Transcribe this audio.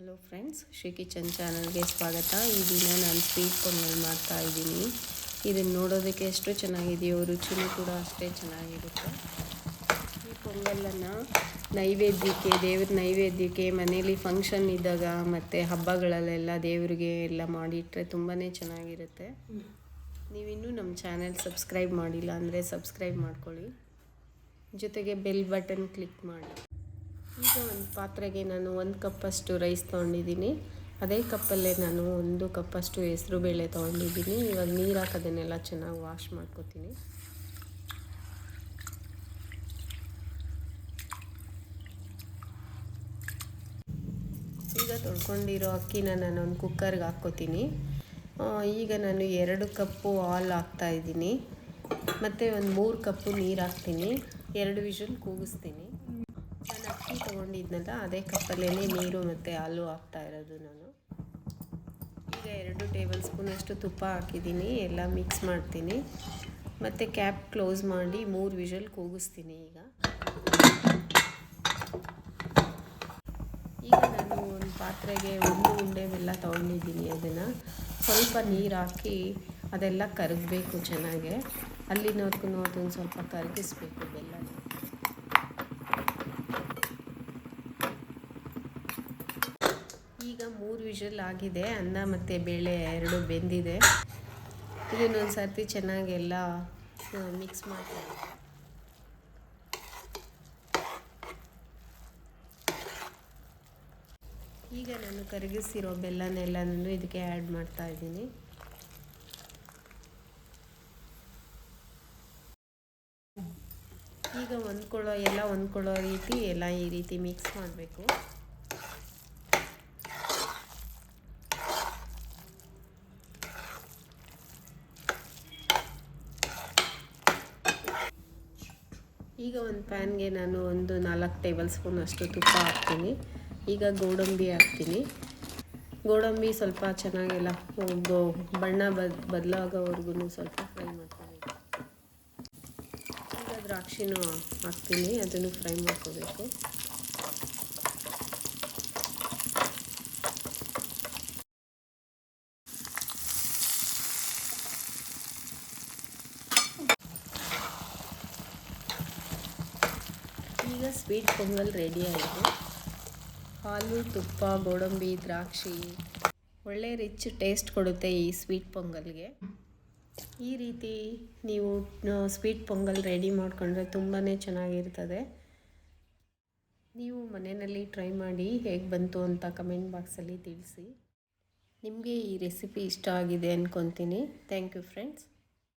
Hello friends, Shri kitchen ಚಾನಲ್ಗೆ ಸ್ವಾಗತ. ಈ ದಿನ ನಾನು ಸ್ವೀಟ್ ಪೊಂಗಲ್ ಮಾಡ್ತಾ ಇದ್ದೀನಿ. ಇದನ್ನು ನೋಡೋದಕ್ಕೆ ಎಷ್ಟು ಚೆನ್ನಾಗಿದೆಯೋ ರುಚಿನೂ ಕೂಡ ಅಷ್ಟೇ ಚೆನ್ನಾಗಿರುತ್ತೆ. ಈ ಪೊಂಗಲನ್ನು ನೈವೇದ್ಯಕ್ಕೆ, ದೇವ್ರ ನೈವೇದ್ಯಕ್ಕೆ, ಮನೇಲಿ ಫಂಕ್ಷನ್ ಇದ್ದಾಗ ಮತ್ತು ಹಬ್ಬಗಳಲ್ಲೆಲ್ಲ ದೇವರಿಗೆ ಎಲ್ಲ ಮಾಡಿಟ್ರೆ ತುಂಬಾ ಚೆನ್ನಾಗಿರುತ್ತೆ. ನೀವಿನ್ನೂ ನಮ್ಮ ಚಾನೆಲ್ ಸಬ್ಸ್ಕ್ರೈಬ್ ಮಾಡಿಲ್ಲ ಅಂದರೆ ಸಬ್ಸ್ಕ್ರೈಬ್ ಮಾಡ್ಕೊಳ್ಳಿ, ಜೊತೆಗೆ ಬೆಲ್ ಬಟನ್ ಕ್ಲಿಕ್ ಮಾಡಿ. ಈಗ ಒಂದು ಪಾತ್ರೆಗೆ ನಾನು 1 ಕಪ್ಪಷ್ಟು ರೈಸ್ ತೊಗೊಂಡಿದ್ದೀನಿ. ಅದೇ ಕಪ್ಪಲ್ಲೇ ನಾನು 1 ಕಪ್ಪಷ್ಟು ಹೆಸರು ಬೇಳೆ ತೊಗೊಂಡಿದ್ದೀನಿ. ಇವಾಗ ನೀರು ಹಾಕೋದನ್ನೆಲ್ಲ ಚೆನ್ನಾಗಿ ವಾಶ್ ಮಾಡ್ಕೊತೀನಿ. ಈಗ ತೊಳ್ಕೊಂಡಿರೋ ಅಕ್ಕಿನ ನಾನು ಒಂದು ಕುಕ್ಕರ್ಗೆ ಹಾಕ್ಕೋತೀನಿ. ಈಗ ನಾನು 2 ಕಪ್ಪು ಹಾಲು ಹಾಕ್ತಾಯಿದ್ದೀನಿ ಮತ್ತು ಒಂದು 3 ಕಪ್ಪು ನೀರು ಹಾಕ್ತೀನಿ. 2 ವಿಷಲ್ ಕೂಗಿಸ್ತೀನಿ. ನಾನು ಅಕ್ಕಿ ತೊಗೊಂಡಿದ್ನಲ್ಲ, ಅದೇ ಕಪ್ಪಲ್ಲೇ ನೀರು ಮತ್ತು ಹಾಲು ಹಾಕ್ತಾ ಇರೋದು ನಾನು. ಈಗ 2 ಟೇಬಲ್ ಸ್ಪೂನಷ್ಟು ತುಪ್ಪ ಹಾಕಿದ್ದೀನಿ. ಎಲ್ಲ ಮಿಕ್ಸ್ ಮಾಡ್ತೀನಿ ಮತ್ತು ಕ್ಯಾಪ್ ಕ್ಲೋಸ್ ಮಾಡಿ 3 ವಿಷಲ್ ಕೂಗಿಸ್ತೀನಿ. ಈಗ ನಾನು ಒಂದು ಪಾತ್ರೆಗೆ 1 ಉಂಡೆ ಬೆಲ್ಲ ತೊಗೊಂಡಿದ್ದೀನಿ. ಅದನ್ನು ಸ್ವಲ್ಪ ನೀರು ಹಾಕಿ ಅದೆಲ್ಲ ಕರಗಬೇಕು ಚೆನ್ನಾಗೆ. ಅಲ್ಲಿನವರೆಗೂ ಅದನ್ನು ಸ್ವಲ್ಪ ಕರಗಿಸ್ಬೇಕು ಬೆಲ್ಲನ. ಈಗ 3 ವಿಷಲ್ ಆಗಿದೆ. ಅನ್ನ ಮತ್ತು ಬೇಳೆ 2 ಬೆಂದಿದೆ. ಇದನ್ನೊಂದು ಸರ್ತಿ ಚೆನ್ನಾಗೆಲ್ಲ ಮಿಕ್ಸ್ ಮಾಡ್ತೀನಿ. ಈಗ ನಾನು ಕರಗಿಸಿರೋ ಬೆಲ್ಲನೆಲ್ಲ ನಾನು ಇದಕ್ಕೆ ಆ್ಯಡ್ ಮಾಡ್ತಾ ಇದ್ದೀನಿ. ಈಗ ಹೊಂದ್ಕೊಳ್ಳೋ ರೀತಿ ಎಲ್ಲ ಈ ರೀತಿ ಮಿಕ್ಸ್ ಮಾಡಬೇಕು. ಈಗ ಒಂದು ಪ್ಯಾನ್ಗೆ ನಾನು ಒಂದು 4 ಟೇಬಲ್ ಸ್ಪೂನ್ ಅಷ್ಟು ತುಪ್ಪ ಹಾಕ್ತೀನಿ. ಈಗ ಗೋಡಂಬಿ ಹಾಕ್ತೀನಿ. ಗೋಡಂಬಿ ಸ್ವಲ್ಪ ಚೆನ್ನಾಗೆಲ್ಲ ಬಣ್ಣ ಬದಲಾಗೋವರೆಗೂ ಸ್ವಲ್ಪ ಫ್ರೈ ಮಾಡ್ಕೋಬೇಕು. ಈಗ ದ್ರಾಕ್ಷಿನೂ ಹಾಕ್ತೀನಿ, ಅದನ್ನು ಫ್ರೈ ಮಾಡ್ಕೋಬೇಕು. ಈಗ ಸ್ವೀಟ್ ಪೊಂಗಲ್ ರೆಡಿ ಆಯಿತು. ಹಾಲು, ತುಪ್ಪ, ಗೋಡಂಬಿ, ದ್ರಾಕ್ಷಿ ಒಳ್ಳೆ ರಿಚ್ ಟೇಸ್ಟ್ ಕೊಡುತ್ತೆ ಈ ಸ್ವೀಟ್ ಪೊಂಗಲ್ಗೆ. ಈ ರೀತಿ ನೀವು ಸ್ವೀಟ್ ಪೊಂಗಲ್ ರೆಡಿ ಮಾಡಿಕೊಂಡ್ರೆ ತುಂಬಾ ಚೆನ್ನಾಗಿರ್ತದೆ. ನೀವು ಮನೆಯಲ್ಲಿ ಟ್ರೈ ಮಾಡಿ ಹೇಗೆ ಬಂತು ಅಂತ ಕಮೆಂಟ್ ಬಾಕ್ಸಲ್ಲಿ ತಿಳಿಸಿ. ನಿಮಗೆ ಈ ರೆಸಿಪಿ ಇಷ್ಟ ಆಗಿದೆ ಅಂದ್ಕೊತೀನಿ. Thank you friends.